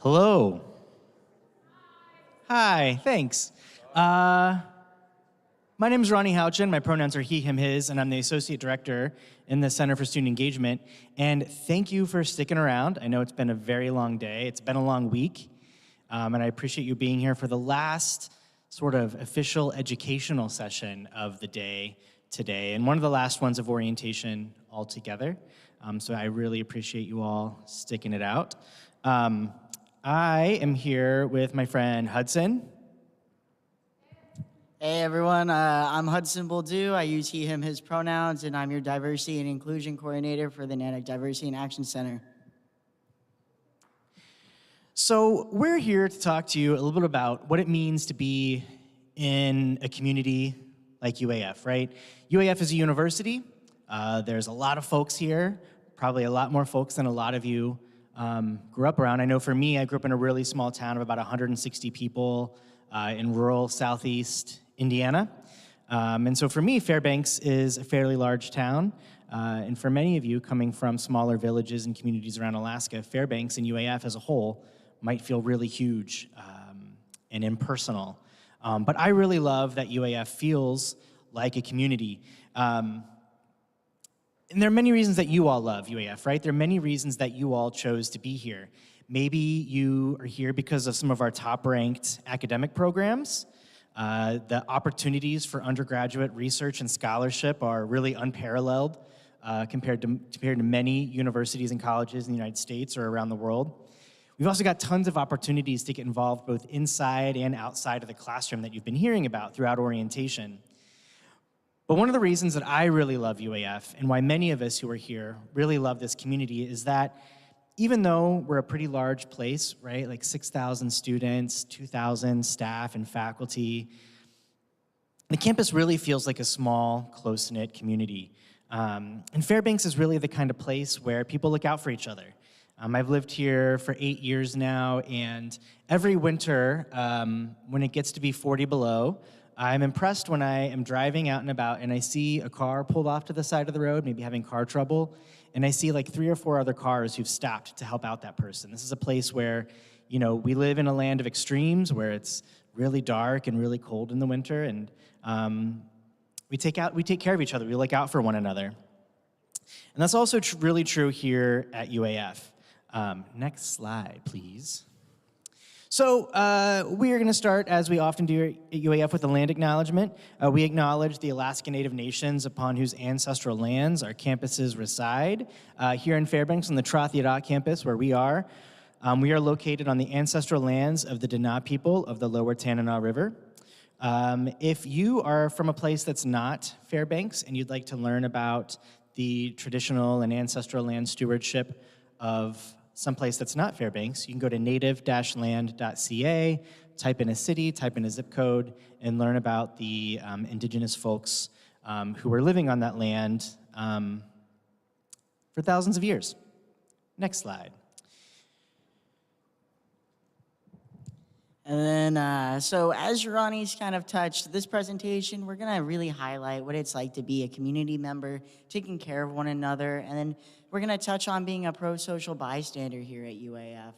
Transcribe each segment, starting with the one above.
Hello. Hi, thanks. My name is Ronnie Houchin. My pronouns are he, him, his, and I'm the Associate Director in the Center for Student Engagement. And thank you for sticking around. I know it's been a very long day. It's been a long week. And I appreciate you being here for the last sort of official educational session of the day today, and one of the last ones of orientation altogether. So I really appreciate you all sticking it out. I am here with my friend Hudson. Hey everyone, I'm Hudson Boldu. I use he, him, his pronouns, and I'm your Diversity and Inclusion Coordinator for the Natick Diversity and Action Center. So we're here to talk to you a little bit about what it means to be in a community like UAF, right? UAF is a university. There's a lot of folks here, probably a lot more folks than a lot of you grew up around. I know for me, I grew up in a really small town of about 160 people in rural southeast Indiana. And so for me, Fairbanks is a fairly large town. And for many of you coming from smaller villages and communities around Alaska, Fairbanks and UAF as a whole might feel really huge and impersonal. But I really love that UAF feels like a community. And there are many reasons that you all love UAF, right? There are many reasons that you all chose to be here. Maybe you are here because of some of our top-ranked academic programs. The opportunities for undergraduate research and scholarship are really unparalleled compared to many universities and colleges in the United States or around the world. We've also got tons of opportunities to get involved both inside and outside of the classroom that you've been hearing about throughout orientation. But one of the reasons that I really love UAF and why many of us who are here really love this community is that even though we're a pretty large place, right, like 6,000 students, 2,000 staff and faculty, the campus really feels like a small, close-knit community. And Fairbanks is really the kind of place where people look out for each other. I've lived here for 8 years now, and every winter, when it gets to be 40 below, I'm impressed when I am driving out and about and I see a car pulled off to the side of the road, maybe having car trouble, and I see like 3 or 4 other cars who've stopped to help out that person. This is a place where, you know, we live in a land of extremes where it's really dark and really cold in the winter, and we take care of each other. We look out for one another. And that's also really true here at UAF. Next slide, please. So we are going to start, as we often do at UAF, with a land acknowledgement. We acknowledge the Alaska Native Nations upon whose ancestral lands our campuses reside. Here in Fairbanks on the Trothiadock campus, where we are located on the ancestral lands of the Dana people of the Lower Tanana River. If you are from a place that's not Fairbanks and you'd like to learn about the traditional and ancestral land stewardship of someplace that's not Fairbanks, you can go to native-land.ca, type in a city, type in a zip code, and learn about the indigenous folks who were living on that land for thousands of years. Next slide. And then, so as Ronnie's kind of touched, this presentation, we're going to really highlight what it's like to be a community member, taking care of one another, and then we're going to touch on being a pro-social bystander here at UAF.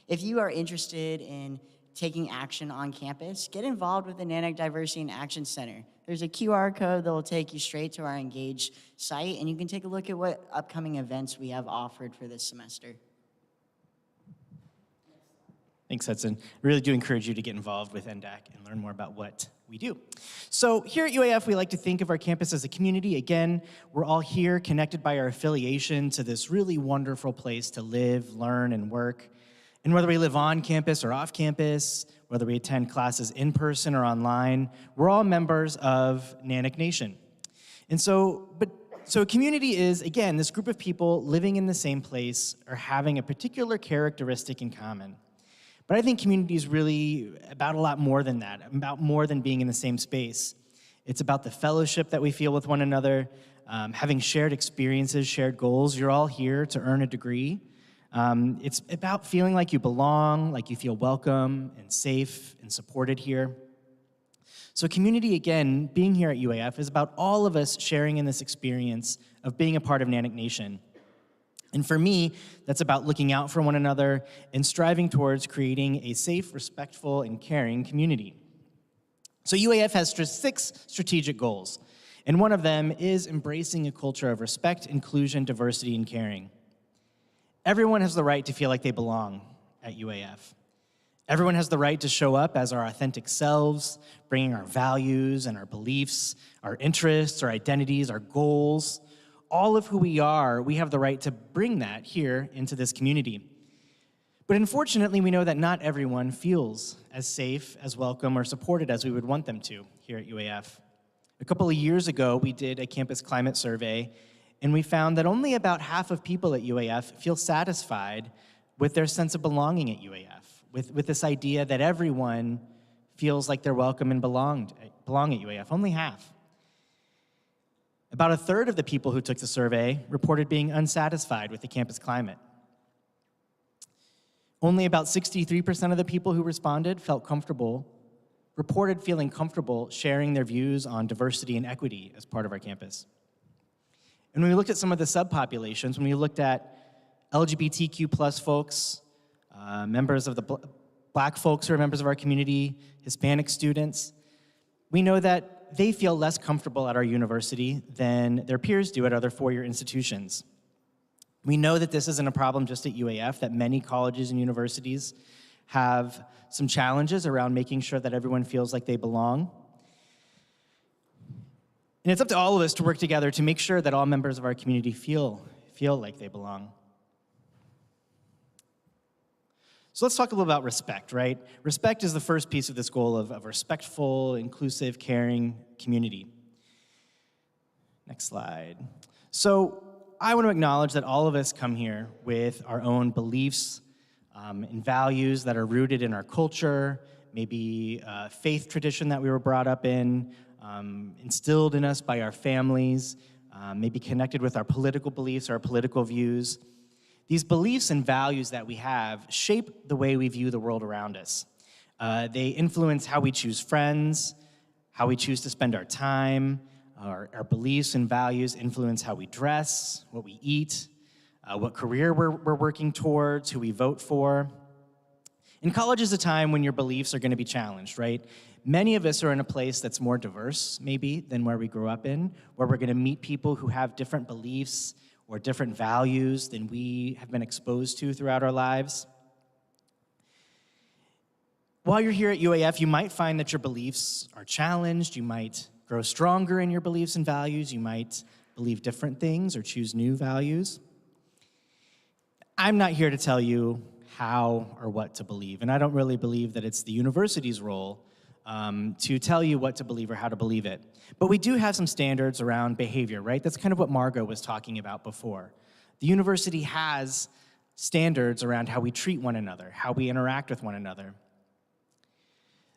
If you are interested in taking action on campus, get involved with the Natick Diversity and Action Center. There's a QR code that will take you straight to our Engage site, and you can take a look at what upcoming events we have offered for this semester. Thanks, Hudson. I really do encourage you to get involved with NDAC and learn more about what we do. So here at UAF, we like to think of our campus as a community. Again, we're all here connected by our affiliation to this really wonderful place to live, learn, and work. And whether we live on campus or off campus, whether we attend classes in person or online, we're all members of Natick Nation. And so a community is, again, this group of people living in the same place or having a particular characteristic in common. But I think community is really about a lot more than that, about more than being in the same space. It's about the fellowship that we feel with one another, having shared experiences, shared goals. You're all here to earn a degree. It's about feeling like you belong, like you feel welcome and safe and supported here. So community, again, being here at UAF is about all of us sharing in this experience of being a part of Natick Nation. And for me, that's about looking out for one another and striving towards creating a safe, respectful, and caring community. So UAF has 6 strategic goals, and one of them is embracing a culture of respect, inclusion, diversity, and caring. Everyone has the right to feel like they belong at UAF. Everyone has the right to show up as our authentic selves, bringing our values and our beliefs, our interests, our identities, our goals, all of who we are. We have the right to bring that here into this community. But unfortunately, we know that not everyone feels as safe, as welcome, or supported as we would want them to here at UAF. A couple of years ago, we did a campus climate survey, and we found that only about half of people at UAF feel satisfied with their sense of belonging at UAF, with this idea that everyone feels like they're welcome and belong at UAF, only half. About a third of the people who took the survey reported being unsatisfied with the campus climate. Only about 63% of the people who responded reported feeling comfortable sharing their views on diversity and equity as part of our campus. And when we looked at some of the subpopulations, when we looked at LGBTQ plus folks, members of the Black folks who are members of our community, Hispanic students, we know that they feel less comfortable at our university than their peers do at other four-year institutions. We know that this isn't a problem just at UAF, that many colleges and universities have some challenges around making sure that everyone feels like they belong. And it's up to all of us to work together to make sure that all members of our community feel like they belong. So let's talk a little about respect, right? Respect is the first piece of this goal of a respectful, inclusive, caring community. Next slide. So I want to acknowledge that all of us come here with our own beliefs and values that are rooted in our culture, maybe a faith tradition that we were brought up in, instilled in us by our families, maybe connected with our political beliefs, our political views. These beliefs and values that we have shape the way we view the world around us. They influence how we choose friends, how we choose to spend our time. Our beliefs and values influence how we dress, what we eat, what career we're working towards, who we vote for. And college is a time when your beliefs are going to be challenged, right? Many of us are in a place that's more diverse, maybe, than where we grew up in, where we're going to meet people who have different beliefs or different values than we have been exposed to throughout our lives. While you're here at UAF, you might find that your beliefs are challenged. You might grow stronger in your beliefs and values. You might believe different things or choose new values. I'm not here to tell you how or what to believe, and I don't really believe that it's the university's role to tell you what to believe or how to believe it. But we do have some standards around behavior, right? That's kind of what Margot was talking about before. The university has standards around how we treat one another, how we interact with one another.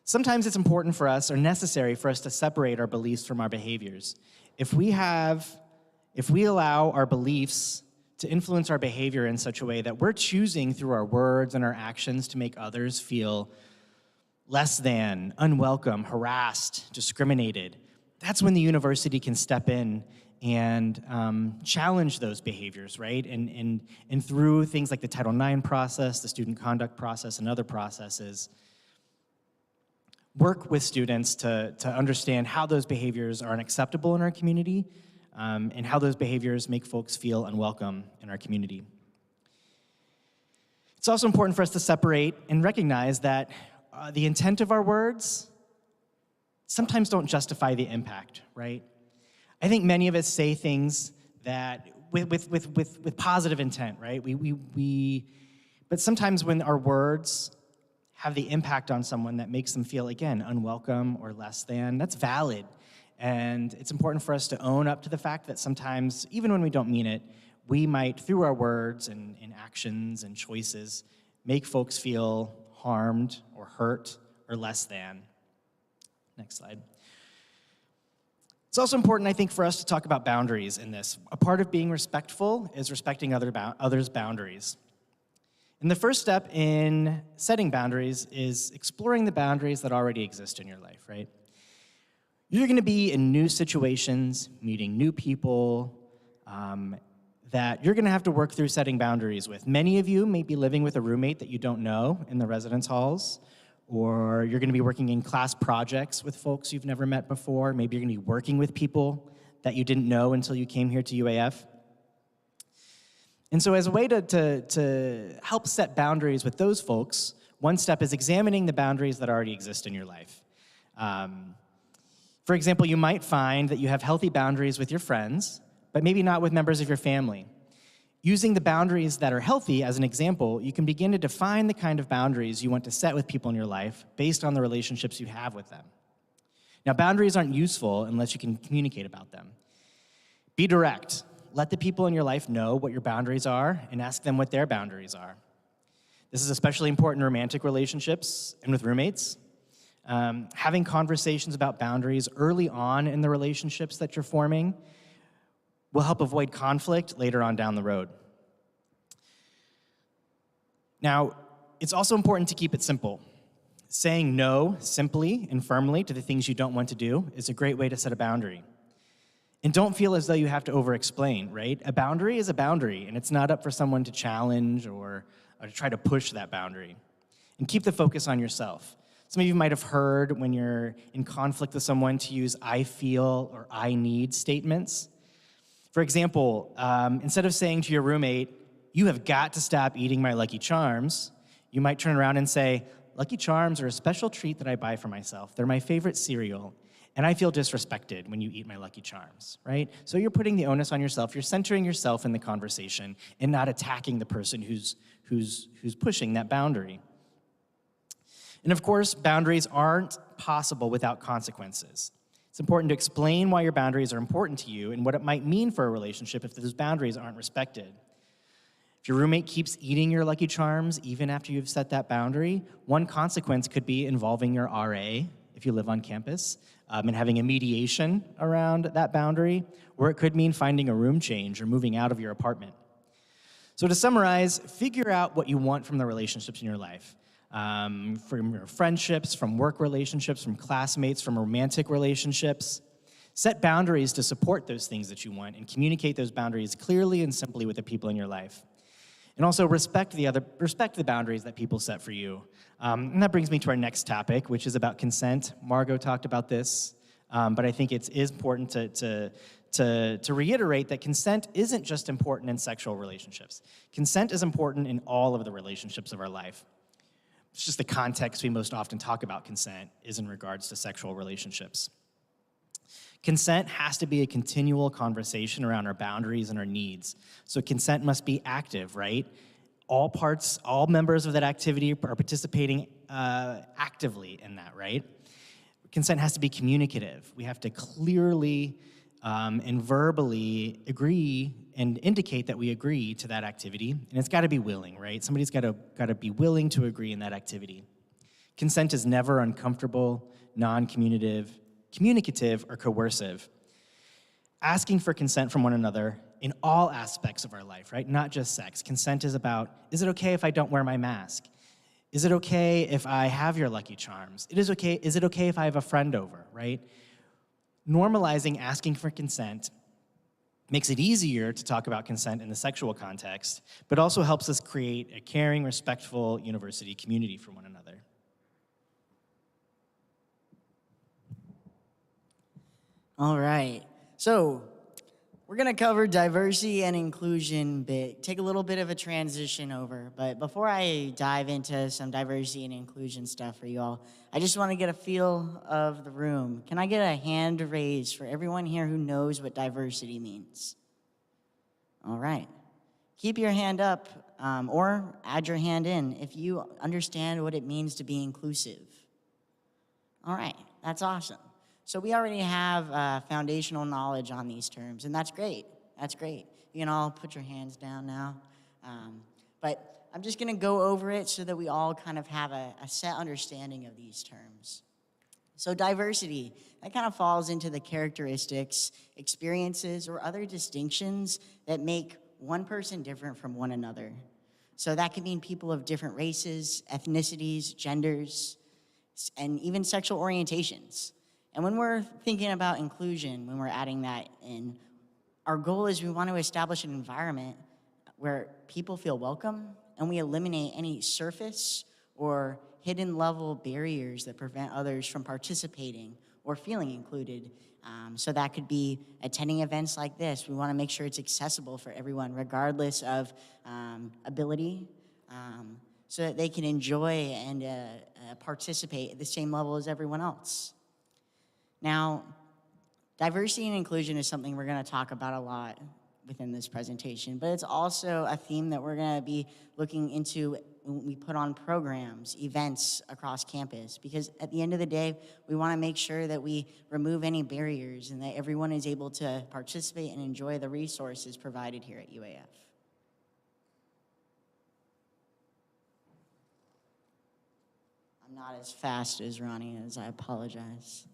Sometimes it's important for us or necessary for us to separate our beliefs from our behaviors. If we allow our beliefs to influence our behavior in such a way that we're choosing through our words and our actions to make others feel less than, unwelcome, harassed, discriminated, that's when the university can step in and challenge those behaviors, right? And through things like the Title IX process, the student conduct process, and other processes, work with students to understand how those behaviors are unacceptable in our community and how those behaviors make folks feel unwelcome in our community. It's also important for us to separate and recognize that the intent of our words sometimes don't justify the impact, right? I think many of us say things that with positive intent, right? But sometimes when our words have the impact on someone that makes them feel, again, unwelcome or less than, that's valid. And it's important for us to own up to the fact that sometimes, even when we don't mean it, we might, through our words and actions and choices, make folks feel harmed or hurt or less than. Next slide. It's also important, I think, for us to talk about boundaries in this. A part of being respectful is respecting others' boundaries. And the first step in setting boundaries is exploring the boundaries that already exist in your life, right? You're going to be in new situations, meeting new people. that you're gonna have to work through setting boundaries with. Many of you may be living with a roommate that you don't know in the residence halls, or you're gonna be working in class projects with folks you've never met before. Maybe you're gonna be working with people that you didn't know until you came here to UAF. And so as a way to help set boundaries with those folks, one step is examining the boundaries that already exist in your life. For example, you might find that you have healthy boundaries with your friends, but maybe not with members of your family. Using the boundaries that are healthy as an example, you can begin to define the kind of boundaries you want to set with people in your life based on the relationships you have with them. Now, boundaries aren't useful unless you can communicate about them. Be direct. Let the people in your life know what your boundaries are and ask them what their boundaries are. This is especially important in romantic relationships and with roommates. Having conversations about boundaries early on in the relationships that you're forming will help avoid conflict later on down the road. Now, it's also important to keep it simple. Saying no simply and firmly to the things you don't want to do is a great way to set a boundary. And don't feel as though you have to over-explain, right? A boundary is a boundary, and it's not up for someone to challenge or to try to push that boundary. And keep the focus on yourself. Some of you might have heard when you're in conflict with someone to use I feel or I need statements. For example, instead of saying to your roommate, you have got to stop eating my Lucky Charms, you might turn around and say, Lucky Charms are a special treat that I buy for myself. They're my favorite cereal, and I feel disrespected when you eat my Lucky Charms, right? So you're putting the onus on yourself. You're centering yourself in the conversation and not attacking the person who's pushing that boundary. And of course, boundaries aren't possible without consequences. It's important to explain why your boundaries are important to you and what it might mean for a relationship if those boundaries aren't respected. If your roommate keeps eating your Lucky Charms even after you've set that boundary, one consequence could be involving your RA if you live on campus and having a mediation around that boundary, or it could mean finding a room change or moving out of your apartment. So to summarize, figure out what you want from the relationships in your life. From your friendships, from work relationships, from classmates, from romantic relationships. Set boundaries to support those things that you want and communicate those boundaries clearly and simply with the people in your life. And also respect the boundaries that people set for you. And that brings me to our next topic, which is about consent. Margot talked about this, but I think it is important to reiterate that consent isn't just important in sexual relationships. Consent is important in all of the relationships of our life. It's just the context we most often talk about consent is in regards to sexual relationships. Consent has to be a continual conversation around our boundaries and our needs. So consent must be active, right? All members of that activity are participating actively in that, right? Consent has to be communicative. We have to clearly and verbally agree and indicate that we agree to that activity, and it's got to be willing, right? Somebody's got to be willing to agree in that activity. Consent is never uncomfortable, communicative, or coercive. Asking for consent from one another in all aspects of our life, right? Not just sex. Consent is about, is it okay if I don't wear my mask? Is it okay if I have your Lucky Charms? Is it okay if I have a friend over, right? Normalizing asking for consent makes it easier to talk about consent in the sexual context, but also helps us create a caring, respectful university community for one another. All right. So we're going to cover diversity and inclusion take a little bit of a transition over. But before I dive into some diversity and inclusion stuff for you all, I just want to get a feel of the room. Can I get a hand raised for everyone here who knows what diversity means? All right. Keep your hand up or add your hand in if you understand what it means to be inclusive. All right. That's awesome. So we already have foundational knowledge on these terms, and that's great. That's great. You can all put your hands down now. But I'm just going to go over it so that we all kind of have a set understanding of these terms. So diversity, that kind of falls into the characteristics, experiences, or other distinctions that make one person different from one another. So that can mean people of different races, ethnicities, genders, and even sexual orientations. And when we're thinking about inclusion, when we're adding that in, our goal is we want to establish an environment where people feel welcome, and we eliminate any surface or hidden level barriers that prevent others from participating or feeling included. So that could be attending events like this. We want to make sure it's accessible for everyone, regardless of ability, so that they can enjoy and participate at the same level as everyone else. Now, diversity and inclusion is something we're going to talk about a lot within this presentation, but it's also a theme that we're going to be looking into when we put on programs, events across campus, because at the end of the day, we want to make sure that we remove any barriers and that everyone is able to participate and enjoy the resources provided here at UAF. I'm not as fast as Ronnie is, I apologize.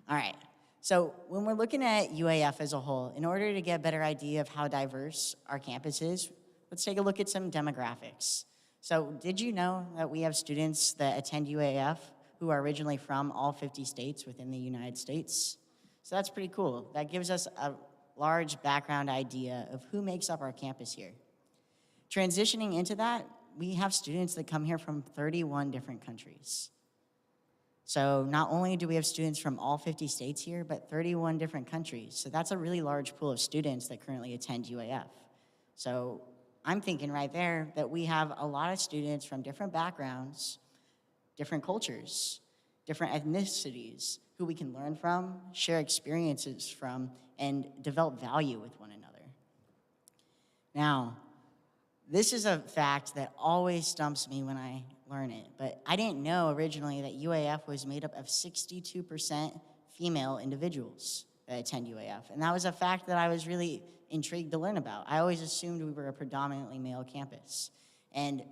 All right. So when we're looking at UAF as a whole, in order to get a better idea of how diverse our campus is, let's take a look at some demographics. So did you know that we have students that attend UAF who are originally from all 50 states within the United States? So that's pretty cool. That gives us a large background idea of who makes up our campus here. Transitioning into that, we have students that come here from 31 different countries. So not only do we have students from all 50 states here, but 31 different countries. So that's a really large pool of students that currently attend UAF. So I'm thinking right there that we have a lot of students from different backgrounds, different cultures, different ethnicities, who we can learn from, share experiences from, and develop value with one another. Now, this is a fact that always stumps me when I learn it, but I didn't know originally that UAF was made up of 62% female individuals that attend UAF, and that was a fact that I was really intrigued to learn about. I always assumed we were a predominantly male campus, and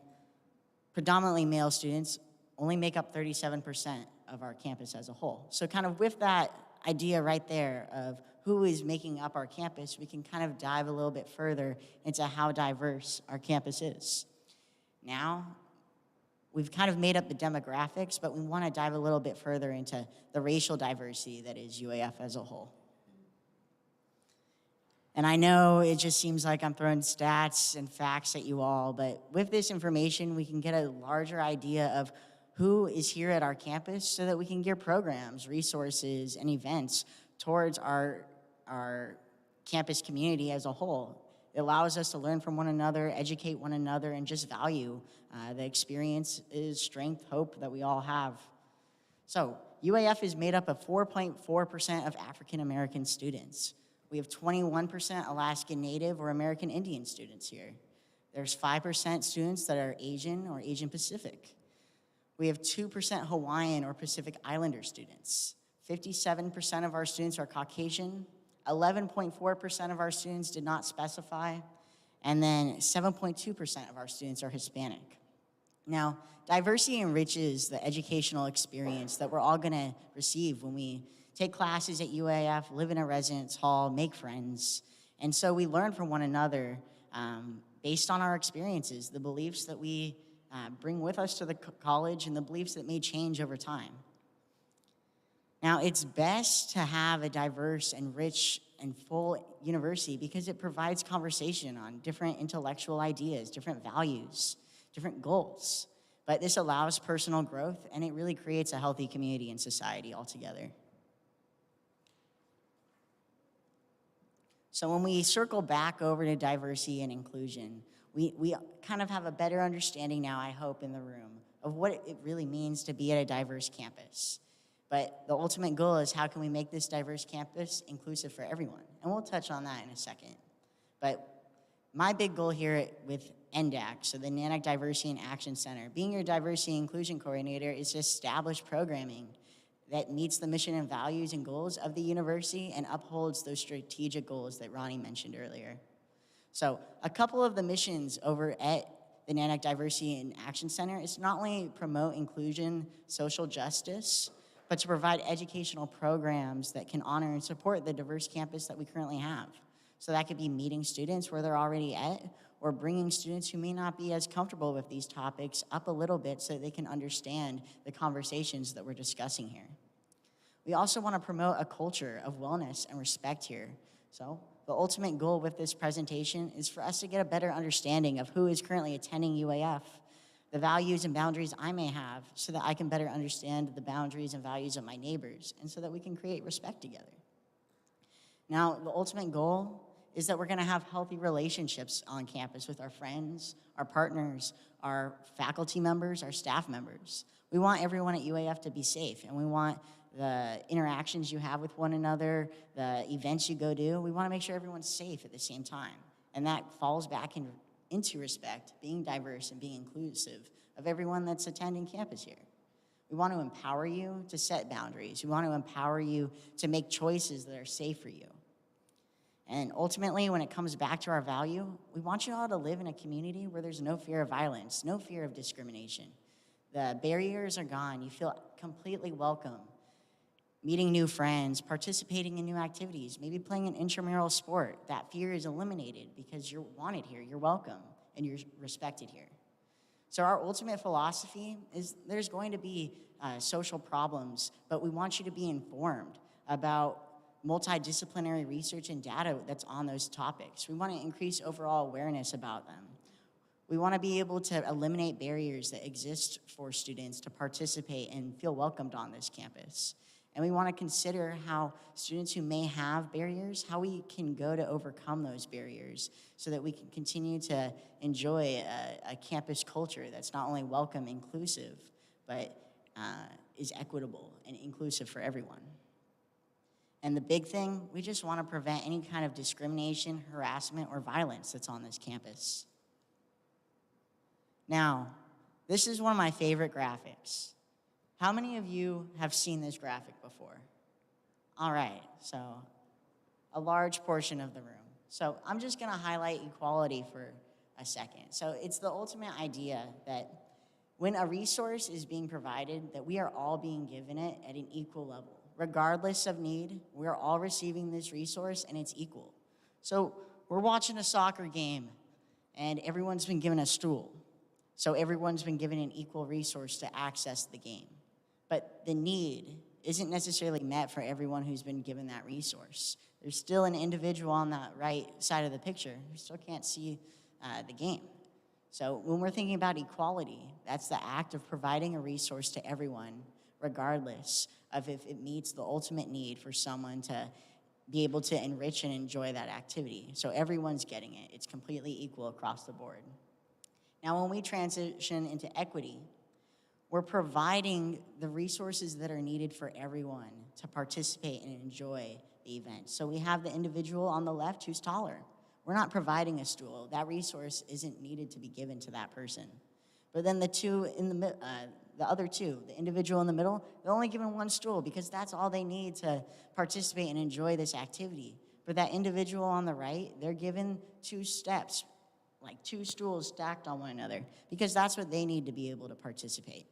predominantly male students only make up 37% of our campus as a whole. So kind of with that idea right there of who is making up our campus, we can kind of dive a little bit further into how diverse our campus is. Now, we've kind of made up the demographics, but we want to dive a little bit further into the racial diversity that is UAF as a whole. And I know it just seems like I'm throwing stats and facts at you all, but with this information, we can get a larger idea of who is here at our campus so that we can gear programs, resources, and events towards our campus community as a whole. It allows us to learn from one another, educate one another, and just value the experiences, strength, hope that we all have. So UAF is made up of 4.4% of African American students. We have 21% Alaskan Native or American Indian students here. There's 5% students that are Asian or Asian Pacific. We have 2% Hawaiian or Pacific Islander students. 57% of our students are Caucasian. 11.4% of our students did not specify. And then 7.2% of our students are Hispanic. Now, diversity enriches the educational experience that we're all gonna receive when we take classes at UAF, live in a residence hall, make friends. And so we learn from one another based on our experiences, the beliefs that we bring with us to the college, and the beliefs that may change over time. Now, it's best to have a diverse and rich and full university because it provides conversation on different intellectual ideas, different values, different goals. But this allows personal growth, and it really creates a healthy community and society altogether. So when we circle back over to diversity and inclusion, we kind of have a better understanding now, I hope, in the room of what it really means to be at a diverse campus. But the ultimate goal is how can we make this diverse campus inclusive for everyone? And we'll touch on that in a second. But my big goal here with NDAC, so the Nanac Diversity and Action Center, being your diversity and inclusion coordinator, is to establish programming that meets the mission and values and goals of the university and upholds those strategic goals that Ronnie mentioned earlier. So a couple of the missions over at the Nanac Diversity and Action Center is to not only promote inclusion, social justice, but to provide educational programs that can honor and support the diverse campus that we currently have. So that could be meeting students where they're already at, or bringing students who may not be as comfortable with these topics up a little bit so they can understand the conversations that we're discussing here. We also want to promote a culture of wellness and respect here. So the ultimate goal with this presentation is for us to get a better understanding of who is currently attending UAF, the values and boundaries I may have, so that I can better understand the boundaries and values of my neighbors, and so that we can create respect together. Now, the ultimate goal is that we're gonna have healthy relationships on campus with our friends, our partners, our faculty members, our staff members. We want everyone at UAF to be safe, and we want the interactions you have with one another, the events you go to, we wanna make sure everyone's safe at the same time. And that falls back into respect, being diverse and being inclusive of everyone that's attending campus here. We want to empower you to set boundaries. We want to empower you to make choices that are safe for you. And ultimately, when it comes back to our value, we want you all to live in a community where there's no fear of violence, no fear of discrimination. The barriers are gone. You feel completely welcome. Meeting new friends, participating in new activities, maybe playing an intramural sport. That fear is eliminated because you're wanted here, you're welcome, and you're respected here. So our ultimate philosophy is there's going to be social problems, but we want you to be informed about multidisciplinary research and data that's on those topics. We want to increase overall awareness about them. We want to be able to eliminate barriers that exist for students to participate and feel welcomed on this campus. And we want to consider how students who may have barriers, how we can go to overcome those barriers so that we can continue to enjoy a campus culture that's not only welcome, inclusive, but is equitable and inclusive for everyone. And the big thing, we just want to prevent any kind of discrimination, harassment, or violence that's on this campus. Now, this is one of my favorite graphics. How many of you have seen this graphic before? All right, so a large portion of the room. So I'm just gonna highlight equality for a second. So it's the ultimate idea that when a resource is being provided, that we are all being given it at an equal level. Regardless of need, we're all receiving this resource and it's equal. So we're watching a soccer game and everyone's been given a stool. So everyone's been given an equal resource to access the game. But the need isn't necessarily met for everyone who's been given that resource. There's still an individual on the right side of the picture who still can't see the game. So when we're thinking about equality, that's the act of providing a resource to everyone, regardless of if it meets the ultimate need for someone to be able to enrich and enjoy that activity. So everyone's getting it. It's completely equal across the board. Now, when we transition into equity, we're providing the resources that are needed for everyone to participate and enjoy the event. So we have the individual on the left who's taller. We're not providing a stool. That resource isn't needed to be given to that person. But then the other two, the individual in the middle, they're only given one stool because that's all they need to participate and enjoy this activity. But that individual on the right, they're given 2 steps, like 2 stools stacked on one another, because that's what they need to be able to participate.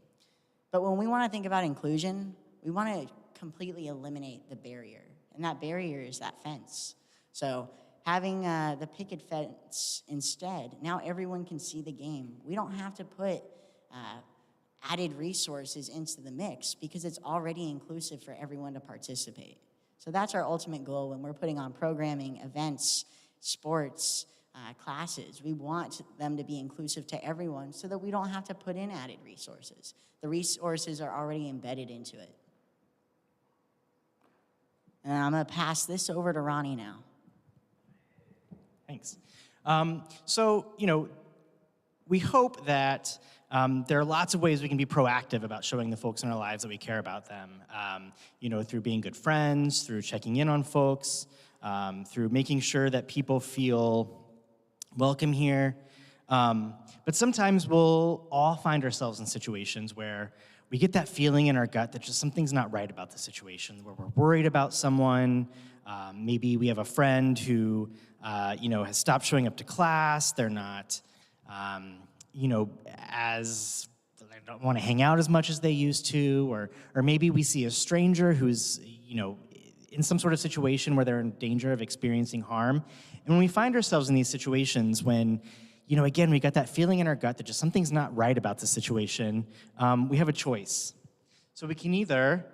But when we want to think about inclusion, we want to completely eliminate the barrier. And that barrier is that fence. So having the picket fence instead, now everyone can see the game. We don't have to put added resources into the mix because it's already inclusive for everyone to participate. So that's our ultimate goal when we're putting on programming, events, sports, classes. We want them to be inclusive to everyone so that we don't have to put in added resources. The resources are already embedded into it. And I'm gonna pass this over to Ronnie now. Thanks. We hope that there are lots of ways we can be proactive about showing the folks in our lives that we care about them, through being good friends, through checking in on folks, through making sure that people feel welcome here. But sometimes we'll all find ourselves in situations where we get that feeling in our gut that just something's not right about the situation, where we're worried about someone. Maybe we have a friend who, has stopped showing up to class. They're not, they don't want to hang out as much as they used to, or maybe we see a stranger who's, in some sort of situation where they're in danger of experiencing harm. And when we find ourselves in these situations when, again, we got that feeling in our gut that just something's not right about the situation, we have a choice. So we can either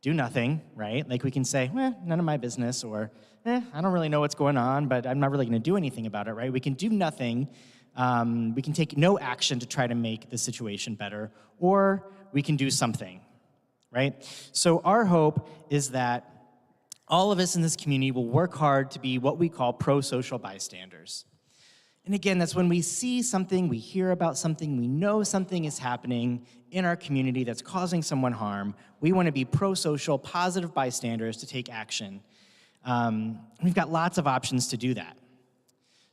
do nothing, right? Like we can say, none of my business, or I don't really know what's going on, but I'm not really going to do anything about it, right? We can do nothing. We can take no action to try to make the situation better, or we can do something, right? So our hope is that all of us in this community will work hard to be what we call pro-social bystanders. And again, that's when we see something, we hear about something, we know something is happening in our community that's causing someone harm. We want to be pro-social, positive bystanders to take action. We've got lots of options to do that.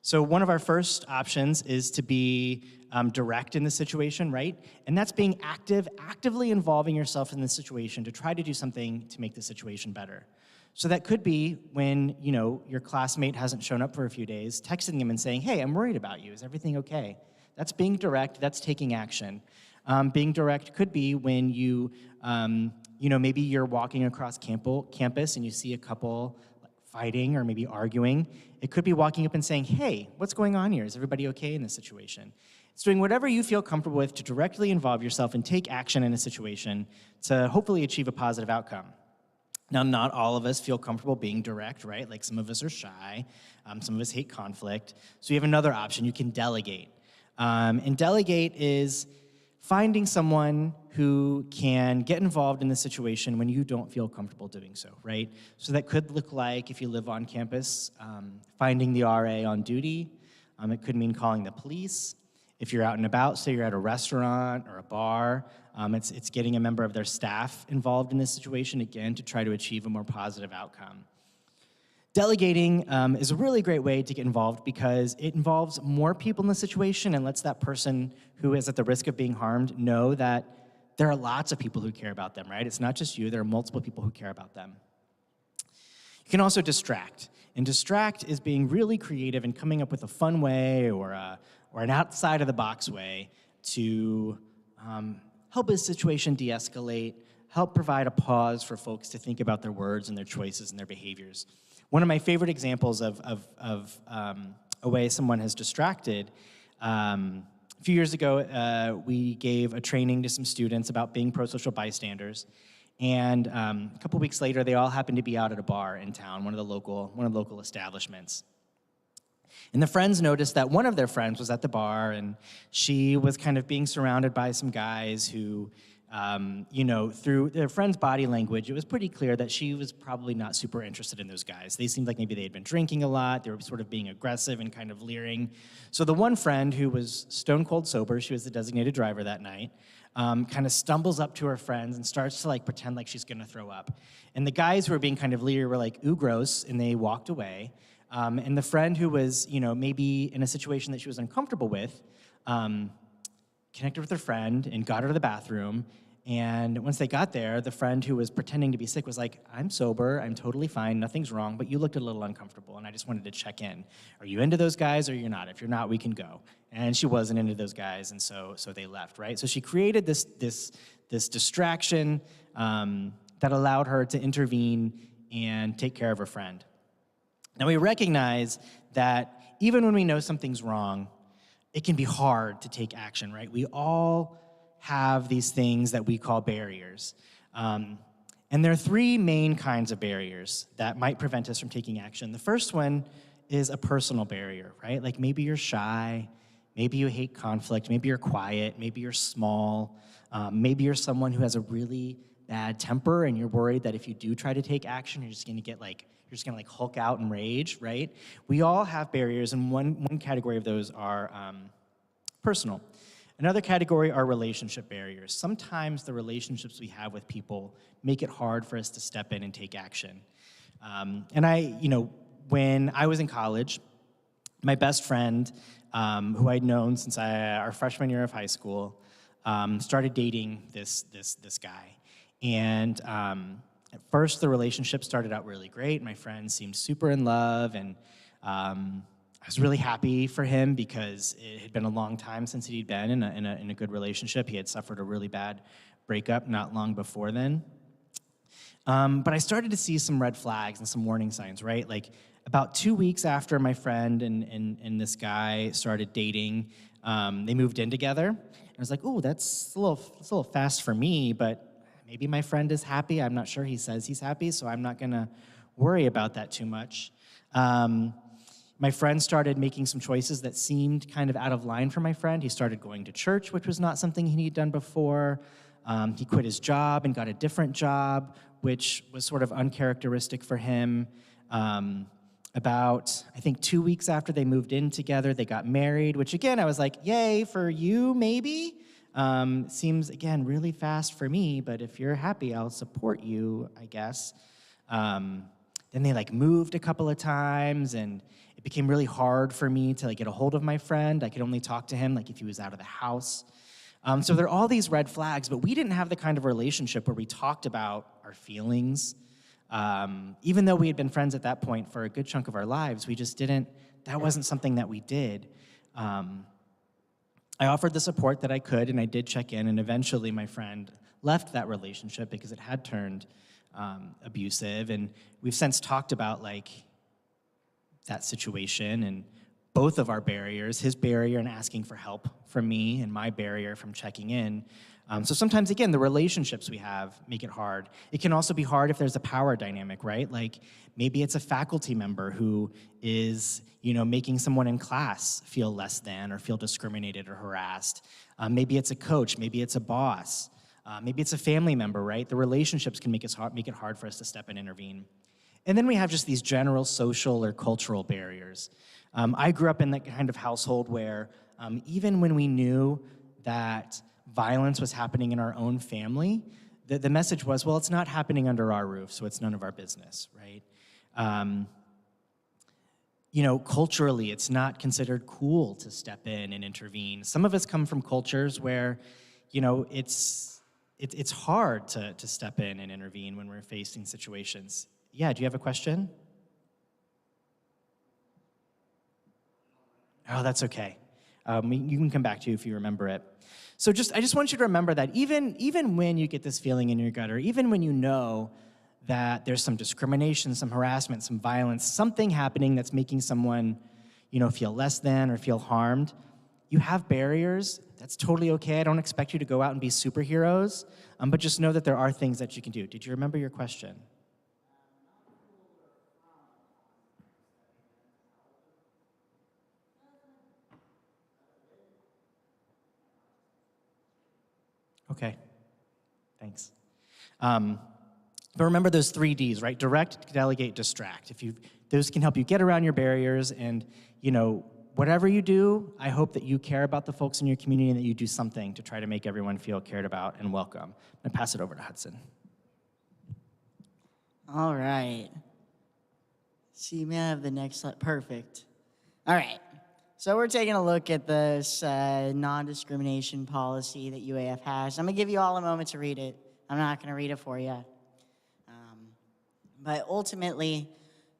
So one of our first options is to be direct in the situation, right? And that's being actively involving yourself in the situation to try to do something to make the situation better. So that could be when, your classmate hasn't shown up for a few days, texting them and saying, hey, I'm worried about you. Is everything okay? That's being direct. That's taking action. Being direct could be when maybe you're walking across campus and you see a couple fighting or maybe arguing. It could be walking up and saying, hey, what's going on here? Is everybody okay in this situation? It's doing whatever you feel comfortable with to directly involve yourself and take action in a situation to hopefully achieve a positive outcome. Now, not all of us feel comfortable being direct, right? Like some of us are shy, some of us hate conflict. So you have another option, you can delegate. And delegate is finding someone who can get involved in the situation when you don't feel comfortable doing so, right? So that could look like, if you live on campus, finding the RA on duty. It could mean calling the police. If you're out and about, say you're at a restaurant or a bar, it's getting a member of their staff involved in this situation, again, to try to achieve a more positive outcome. Delegating is a really great way to get involved because it involves more people in the situation and lets that person who is at the risk of being harmed know that there are lots of people who care about them, right? It's not just you, there are multiple people who care about them. You can also distract. And distract is being really creative and coming up with a fun way or an outside-of-the-box way to help a situation de-escalate, help provide a pause for folks to think about their words and their choices and their behaviors. One of my favorite examples of a way someone has distracted, a few years ago, we gave a training to some students about being pro-social bystanders. And a couple weeks later, they all happened to be out at a bar in town, one of the local establishments. And the friends noticed that one of their friends was at the bar, and she was kind of being surrounded by some guys who, through their friend's body language, it was pretty clear that she was probably not super interested in those guys. They seemed like maybe they had been drinking a lot. They were sort of being aggressive and kind of leering. So the one friend who was stone cold sober, she was the designated driver that night, kind of stumbles up to her friends and starts to pretend like she's gonna throw up. And the guys who were being kind of leery were like, ooh, gross, and they walked away. And the friend who was, maybe in a situation that she was uncomfortable with, connected with her friend and got her to the bathroom. And once they got there, the friend who was pretending to be sick was like, I'm sober, I'm totally fine, nothing's wrong, but you looked a little uncomfortable, and I just wanted to check in. Are you into those guys or you're not? If you're not, we can go. And she wasn't into those guys, and so they left, right? So she created this distraction that allowed her to intervene and take care of her friend. Now, we recognize that even when we know something's wrong, it can be hard to take action, right? We all have these things that we call barriers. And there are three main kinds of barriers that might prevent us from taking action. The first one is a personal barrier, right? Like maybe you're shy, maybe you hate conflict, maybe you're quiet, maybe you're small, maybe you're someone who has a really bad temper and you're worried that if you do try to take action, you're just gonna Hulk out and rage, right? We all have barriers, and one category of those are personal. Another category are relationship barriers. Sometimes the relationships we have with people make it hard for us to step in and take action. When I was in college, my best friend, who I'd known since our freshman year of high school, started dating this guy. And at first, the relationship started out really great. My friend seemed super in love, and I was really happy for him because it had been a long time since he'd been in a good relationship. He had suffered a really bad breakup not long before then. But I started to see some red flags and some warning signs, right? Like about 2 weeks after my friend and this guy started dating, they moved in together. And I was like, "Ooh, that's a little fast for me," but maybe my friend is happy. I'm not sure. He says he's happy, so I'm not going to worry about that too much. My friend started making some choices that seemed kind of out of line for my friend. He started going to church, which was not something he'd done before. He quit his job and got a different job, which was sort of uncharacteristic for him. About, I think, 2 weeks after they moved in together, they got married, which again, I was like, yay, for you, maybe? Seems, again, really fast for me, but if you're happy, I'll support you, I guess. Then they moved a couple of times, and it became really hard for me to get a hold of my friend. I could only talk to him if he was out of the house. So there are all these red flags, but we didn't have the kind of relationship where we talked about our feelings. Even though we had been friends at that point for a good chunk of our lives, we just didn't, that wasn't something that we did. I offered the support that I could, and I did check in, and eventually my friend left that relationship because it had turned abusive, and we've since talked about that situation and both of our barriers, his barrier in asking for help from me and my barrier from checking in. So sometimes, again, the relationships we have make it hard. It can also be hard if there's a power dynamic, right? Maybe it's a faculty member who is, making someone in class feel less than or feel discriminated or harassed. Maybe it's a coach, maybe it's a boss, maybe it's a family member, right? The relationships can make it hard for us to step and intervene. And then we have just these general social or cultural barriers. I grew up in that kind of household where even when we knew that violence was happening in our own family, the message was, well, it's not happening under our roof, so it's none of our business, right? Culturally, it's not considered cool to step in and intervene. Some of us come from cultures where, it's hard to step in and intervene when we're facing situations. Yeah, do you have a question? Oh, that's okay. You can come back to you if you remember it. So I just want you to remember that even when you get this feeling in your gut, or even when you know that there's some discrimination, some harassment, some violence, something happening that's making someone, feel less than or feel harmed, you have barriers. That's totally okay. I don't expect you to go out and be superheroes, but just know that there are things that you can do. Did you remember your question? Okay, thanks. But remember those 3 Ds, right? Direct, delegate, distract. Those can help you get around your barriers, and whatever you do, I hope that you care about the folks in your community and that you do something to try to make everyone feel cared about and welcome. I'm gonna pass it over to Hudson. All right. So you may have the next slide. Perfect. All right. So we're taking a look at this non-discrimination policy that UAF has. I'm going to give you all a moment to read it. I'm not going to read it for you. But ultimately,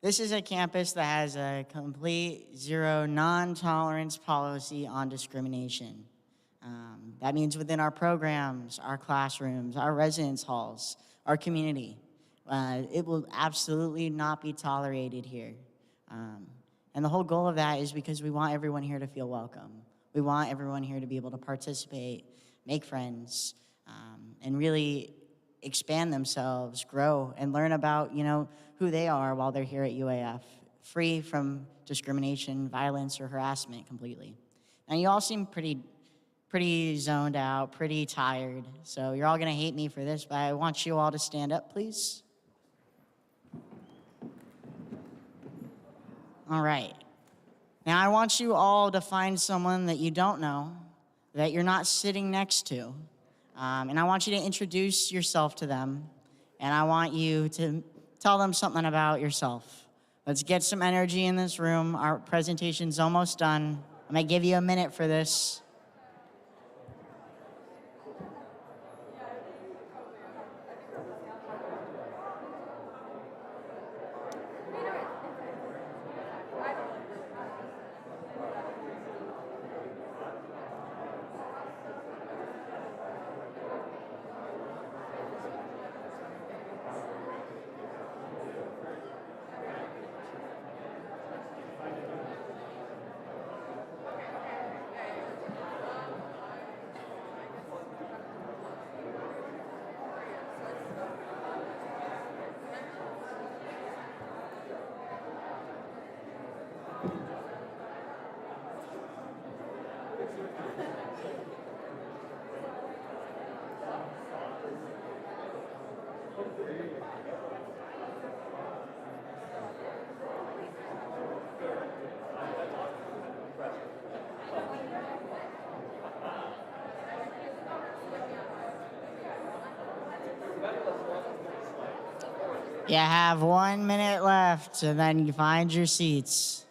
this is a campus that has a complete zero non-tolerance policy on discrimination. That means within our programs, our classrooms, our residence halls, our community. It will absolutely not be tolerated here. And the whole goal of that is because we want everyone here to feel welcome. We want everyone here to be able to participate, make friends, and really expand themselves, grow, and learn about, who they are while they're here at UAF, free from discrimination, violence, or harassment completely. Now, you all seem pretty zoned out, pretty tired, so you're all gonna hate me for this, but I want you all to stand up, please. All right. Now, I want you all to find someone that you don't know, that you're not sitting next to, and I want you to introduce yourself to them, and I want you to tell them something about yourself. Let's get some energy in this room. Our presentation's almost done. I'm gonna give you a minute for this. You have 1 minute left, and then you find your seats.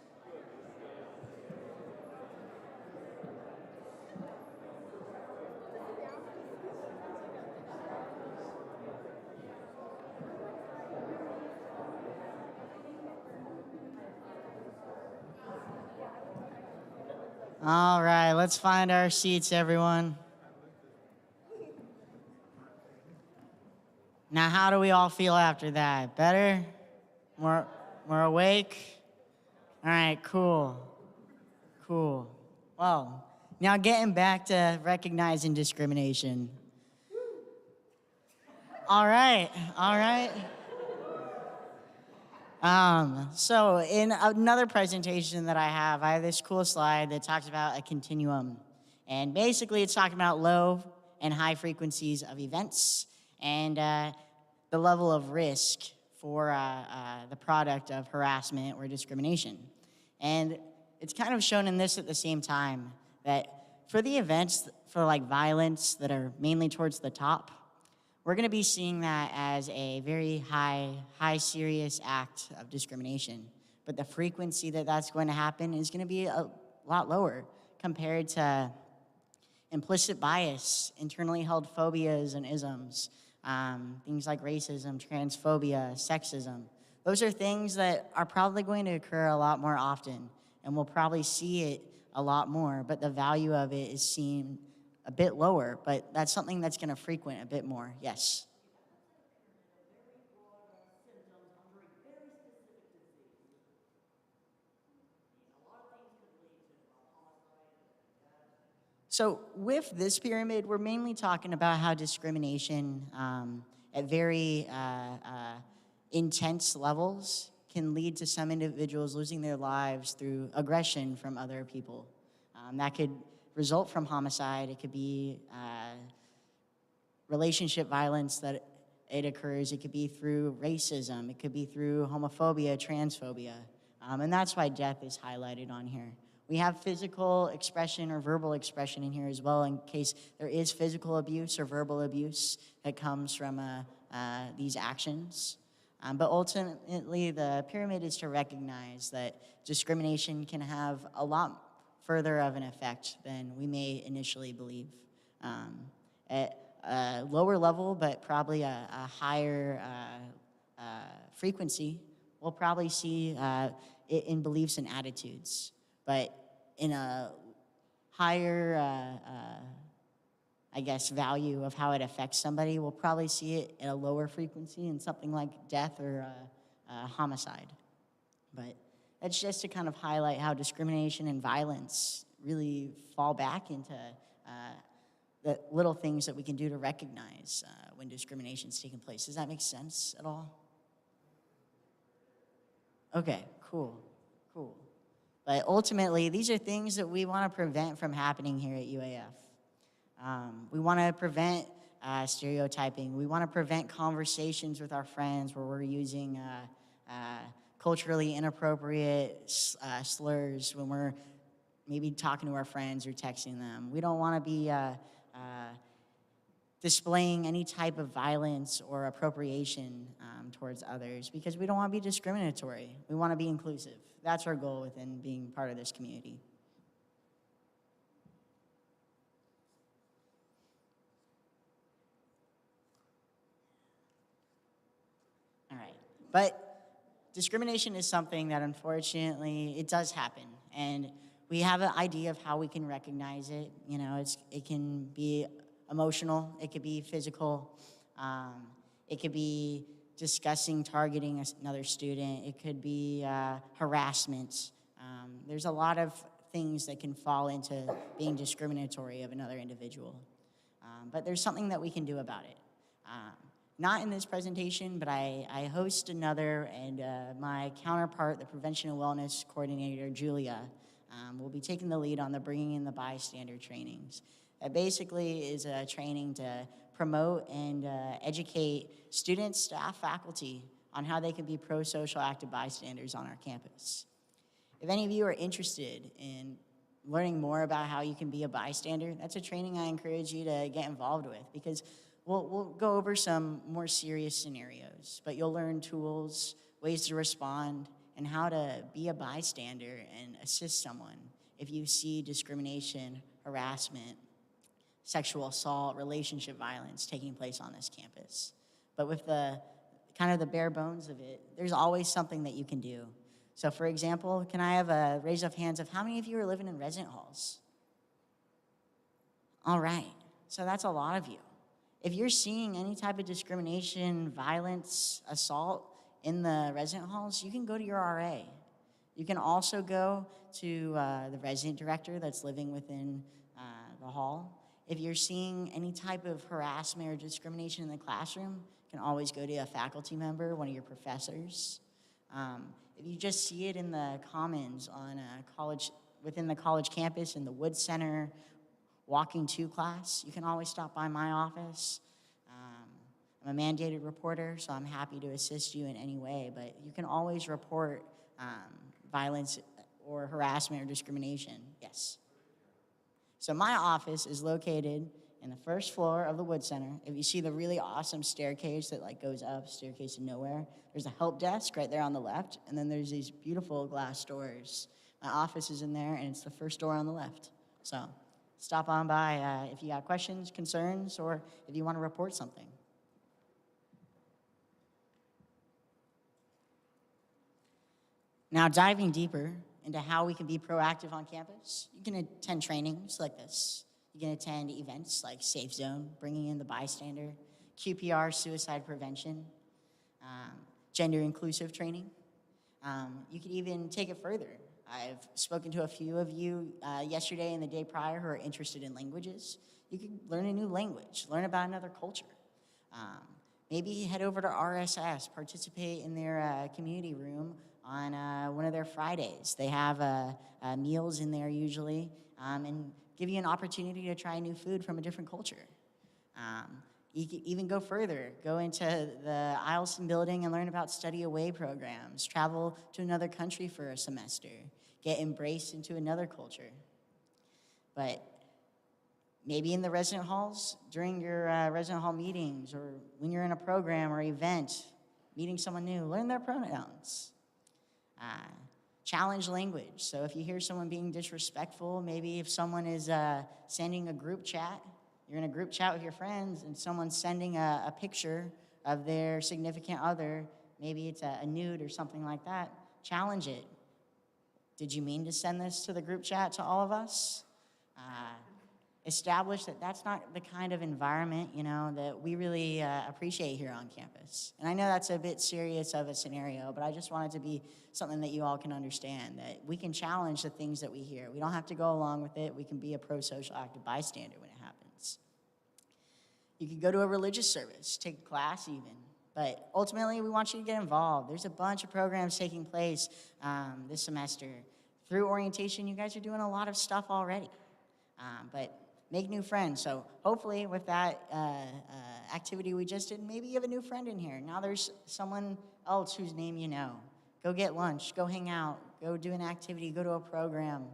All right, let's find our seats, everyone. Now, how do we all feel after that? Better? More awake? All right, cool. Cool. Well, now getting back to recognizing discrimination. All right, all right. So in another presentation that I have this cool slide that talks about a continuum. And basically it's talking about low and high frequencies of events and the level of risk for the product of harassment or discrimination. And it's kind of shown in this at the same time that for the events for like violence that are mainly towards the top, we're going to be seeing that as a very high serious act of discrimination. But the frequency that that's going to happen is going to be a lot lower compared to implicit bias, internally held phobias and isms, things like racism, transphobia, sexism. Those are things that are probably going to occur a lot more often, and we'll probably see it a lot more, but the value of it is seen a bit lower, but that's something that's going to frequent a bit more. Yes. So with this pyramid, we're mainly talking about how discrimination at very intense levels can lead to some individuals losing their lives through aggression from other people. That could result from homicide. It could be relationship violence that it occurs. It could be through racism. It could be through homophobia, transphobia. And that's why death is highlighted on here. We have physical expression or verbal expression in here as well in case there is physical abuse or verbal abuse that comes from these actions. But ultimately, the pyramid is to recognize that discrimination can have a lot further of an effect than we may initially believe. At a lower level, but probably a higher frequency, we'll probably see it in beliefs and attitudes. But in a higher, I guess, value of how it affects somebody, we'll probably see it at a lower frequency in something like death or homicide. But that's just to kind of highlight how discrimination and violence really fall back into the little things that we can do to recognize when discrimination is taking place. Does that make sense at all? Okay, cool. But ultimately, these are things that we want to prevent from happening here at UAF. We want to prevent stereotyping. We want to prevent conversations with our friends where we're using culturally inappropriate slurs when we're maybe talking to our friends or texting them. We don't want to be displaying any type of violence or appropriation towards others because we don't want to be discriminatory. We want to be inclusive. That's our goal within being part of this community. All right, but discrimination is something that unfortunately it does happen, and we have an idea of how we can recognize it. You know, it can be emotional, it could be physical, it could be discussing targeting another student, it could be harassment. There's a lot of things that can fall into being discriminatory of another individual. But there's something that we can do about it. Not in this presentation, but I host another, and my counterpart, the Prevention and Wellness Coordinator, Julia, will be taking the lead on the Bringing in the Bystander trainings. That basically is a training to promote and educate students, staff, faculty on how they can be pro-social active bystanders on our campus. If any of you are interested in learning more about how you can be a bystander, that's a training I encourage you to get involved with, because we'll go over some more serious scenarios, but you'll learn tools, ways to respond, and how to be a bystander and assist someone if you see discrimination, harassment, sexual assault, relationship violence taking place on this campus. But with the kind of the bare bones of it, there's always something that you can do. So for example, can I have a raise of hands of how many of you are living in resident halls? All right, so that's a lot of you. If you're seeing any type of discrimination, violence, assault in the resident halls, you can go to your RA. You can also go to the resident director that's living within the hall. If you're seeing any type of harassment or discrimination in the classroom, you can always go to a faculty member, one of your professors. If you just see it in the commons on within the college campus, in the Wood Center, walking to class, you can always stop by my office. I'm a mandated reporter, so I'm happy to assist you in any way, but you can always report violence or harassment or discrimination. Yes. So my office is located in the first floor of the Wood Center. If you see the really awesome staircase that goes up, staircase to nowhere, there's a help desk right there on the left, and then there's these beautiful glass doors. My office is in there, and it's the first door on the left. So stop on by if you got questions, concerns, or if you want to report something. Now, diving deeper into how we can be proactive on campus, you can attend trainings like this. You can attend events like Safe Zone, bringing in the bystander, QPR, suicide prevention, gender inclusive training. You could even take it further. I've spoken to a few of you yesterday and the day prior who are interested in languages. You could learn a new language, learn about another culture. Maybe head over to RSS, participate in their community room on one of their Fridays. They have meals in there usually, and give you an opportunity to try new food from a different culture. You can even go further, go into the Eielson building and learn about study away programs, travel to another country for a semester, get embraced into another culture. But maybe in the resident halls, during your resident hall meetings, or when you're in a program or event, meeting someone new, learn their pronouns. Challenge language. So if you hear someone being disrespectful, maybe if someone is sending a group chat, you're in a group chat with your friends and someone's sending a picture of their significant other, maybe it's a nude or something like that, challenge it. Did you mean to send this to the group chat to all of us? Establish that that's not the kind of environment, that we really appreciate here on campus. And I know that's a bit serious of a scenario, but I just want it to be something that you all can understand, that we can challenge the things that we hear. We don't have to go along with it. We can be a pro-social active bystander when it happens. You could go to a religious service, take a class even, but ultimately we want you to get involved. There's a bunch of programs taking place this semester. Through orientation, you guys are doing a lot of stuff already, but make new friends. So hopefully with that activity we just did, maybe you have a new friend in here. Now there's someone else whose name you know. Go get lunch, go hang out, go do an activity, go to a program.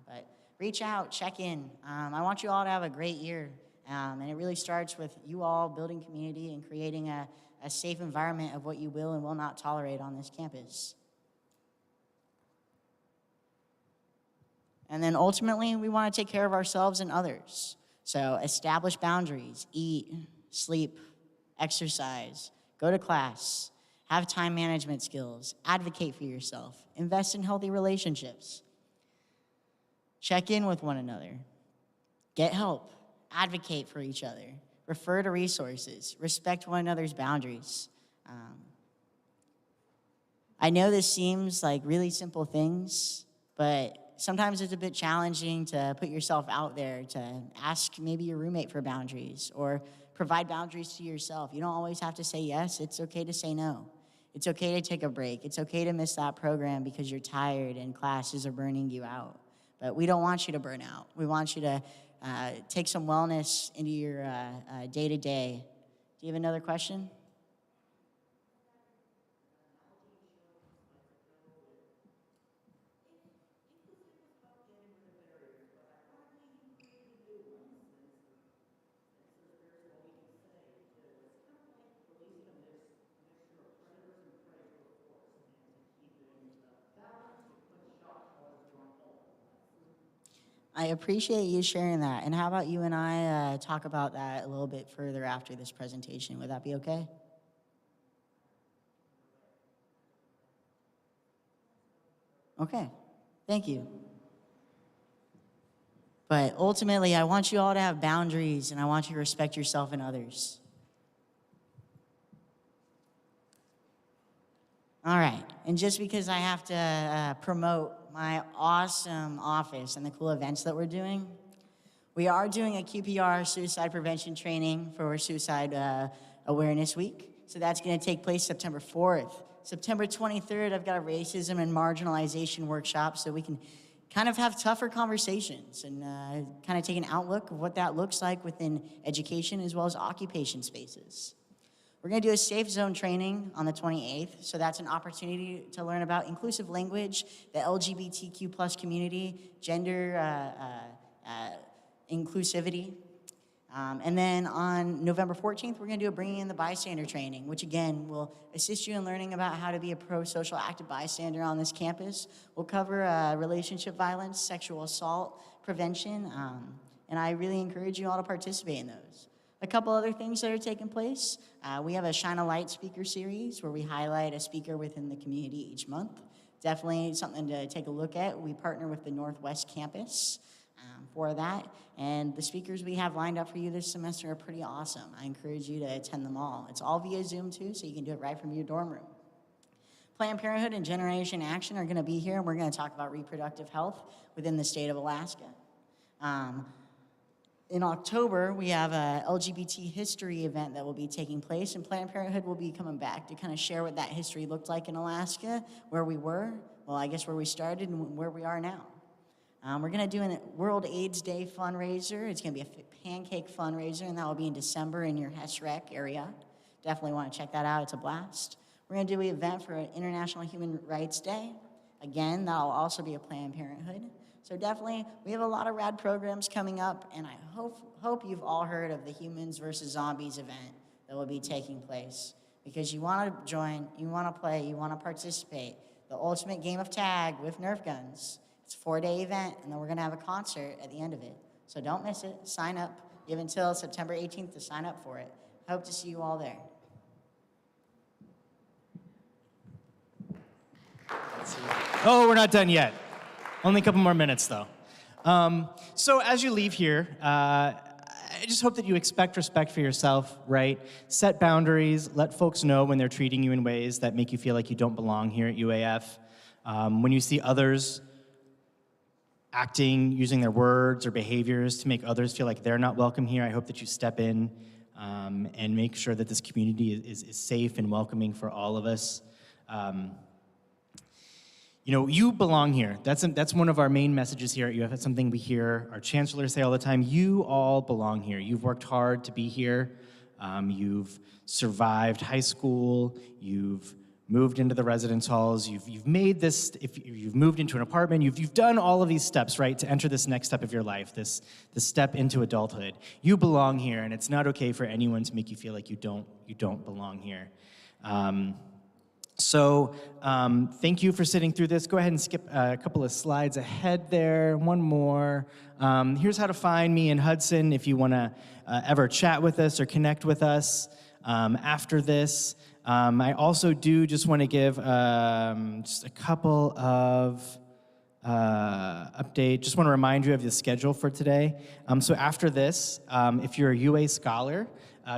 But reach out, check in. I want you all to have a great year. And it really starts with you all building community and creating a safe environment of what you will and will not tolerate on this campus. And then ultimately, we want to take care of ourselves and others. So establish boundaries, eat, sleep, exercise, go to class, have time management skills, advocate for yourself, invest in healthy relationships, check in with one another, get help, advocate for each other, refer to resources, respect one another's boundaries. I know this seems like really simple things, but sometimes it's a bit challenging to put yourself out there, to ask maybe your roommate for boundaries or provide boundaries to yourself. You don't always have to say yes. It's okay to say no. It's okay to take a break. It's okay to miss that program because you're tired and classes are burning you out. But we don't want you to burn out. We want you to take some wellness into your day-to-day. Do you have another question? I appreciate you sharing that. And how about you and I talk about that a little bit further after this presentation? Would that be okay? Okay, thank you. But ultimately, I want you all to have boundaries, and I want you to respect yourself and others. All right, and just because I have to promote my awesome office and the cool events that we're doing, we are doing a QPR suicide prevention training for Suicide Awareness Week. So that's going to take place September 4th. September 23rd, I've got a racism and marginalization workshop so we can kind of have tougher conversations and kind of take an outlook of what that looks like within education as well as occupation spaces. We're going to do a safe zone training on the 28th, so that's an opportunity to learn about inclusive language, the LGBTQ plus community, gender inclusivity. And then on November 14th, we're going to do a Bringing in the Bystander training, which again will assist you in learning about how to be a pro-social active bystander on this campus. We'll cover relationship violence, sexual assault prevention, and I really encourage you all to participate in those. A couple other things that are taking place. We have a Shine a Light speaker series where we highlight a speaker within the community each month. Definitely something to take a look at. We partner with the Northwest Campus for that. And the speakers we have lined up for you this semester are pretty awesome. I encourage you to attend them all. It's all via Zoom too, so you can do it right from your dorm room. Planned Parenthood and Generation Action are gonna be here, and we're gonna talk about reproductive health within the state of Alaska. In October, we have a LGBT history event that will be taking place, and Planned Parenthood will be coming back to kind of share what that history looked like in Alaska, where we were, well, I guess where we started and where we are now. We're gonna do a World AIDS Day fundraiser. It's gonna be a pancake fundraiser, and that will be in December in your Hess Rec area. Definitely wanna check that out, it's a blast. We're gonna do an event for International Human Rights Day. Again, that'll also be a Planned Parenthood. So definitely, we have a lot of rad programs coming up, and I hope you've all heard of the Humans versus Zombies event that will be taking place. Because you want to join, you want to play, you want to participate. The ultimate game of tag with Nerf guns. It's a 4-day event, and then we're going to have a concert at the end of it. So don't miss it. Sign up. You have until September 18th to sign up for it. Hope to see you all there. Oh, we're not done yet. Only a couple more minutes, though. So as you leave here, I just hope that you expect respect for yourself, right? Set boundaries, let folks know when they're treating you in ways that make you feel like you don't belong here at UAF. When you see others acting, using their words or behaviors to make others feel like they're not welcome here, I hope that you step in and make sure that this community is safe and welcoming for all of us. You know, you belong here. That's one of our main messages here at UF. It's something we hear our chancellor say all the time. You all belong here. You've worked hard to be here. You've survived high school. You've moved into the residence halls. You've made this. If you've moved into an apartment, you've done all of these steps, right, to enter this next step of your life, this step into adulthood. You belong here, and it's not okay for anyone to make you feel like you don't belong here. So thank you for sitting through this. Go ahead and skip a couple of slides ahead there. One more. Here's how to find me in Hudson if you want to ever chat with us or connect with us after this. I also do just want to give just a couple of updates. Just want to remind you of the schedule for today. So after this, if you're a UA scholar,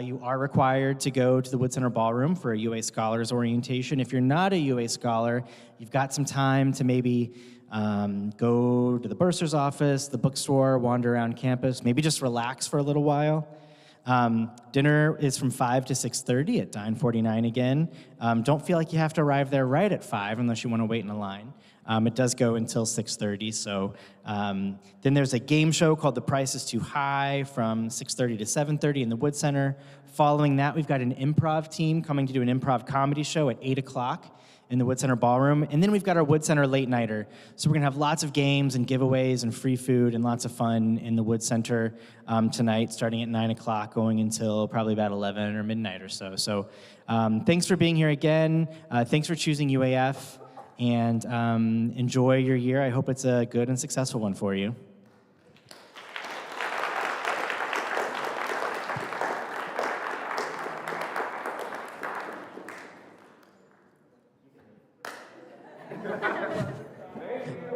you are required to go to the Wood Center Ballroom for a UA Scholars Orientation. If you're not a UA Scholar, you've got some time to maybe go to the bursar's office, the bookstore, wander around campus, maybe just relax for a little while. Dinner is from 5 to 6:30 at Dine 49 again. Don't feel like you have to arrive there right at 5 unless you want to wait in a line. It does go until 6:30, so then there's a game show called The Price is Too High from 6:30 to 7:30 in the Wood Center. Following that, we've got an improv team coming to do an improv comedy show at 8 o'clock in the Wood Center Ballroom. And then we've got our Wood Center Late Nighter. So we're gonna have lots of games and giveaways and free food and lots of fun in the Wood Center tonight, starting at 9 o'clock, going until probably about 11 or midnight or so. So thanks for being here again. Thanks for choosing UAF. And enjoy your year. I hope it's a good and successful one for you.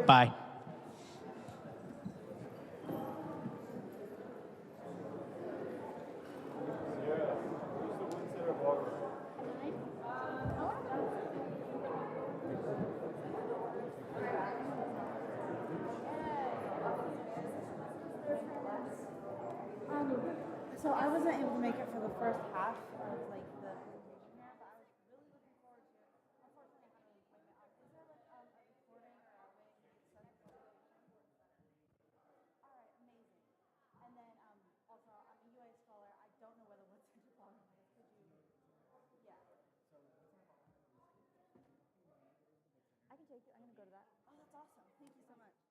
Bye. So I wasn't able to make it for the first half of like the presentation here, but I was really looking forward to it. Unfortunately, I had an appointment. Is there like a recording or a way to send the presentation? All right, amazing. And then also, I'm a UA scholar. I don't know whether what's such a problem is. Could you? Yeah. I can take you. I'm gonna go to that. Oh, that's awesome. Thank you so much.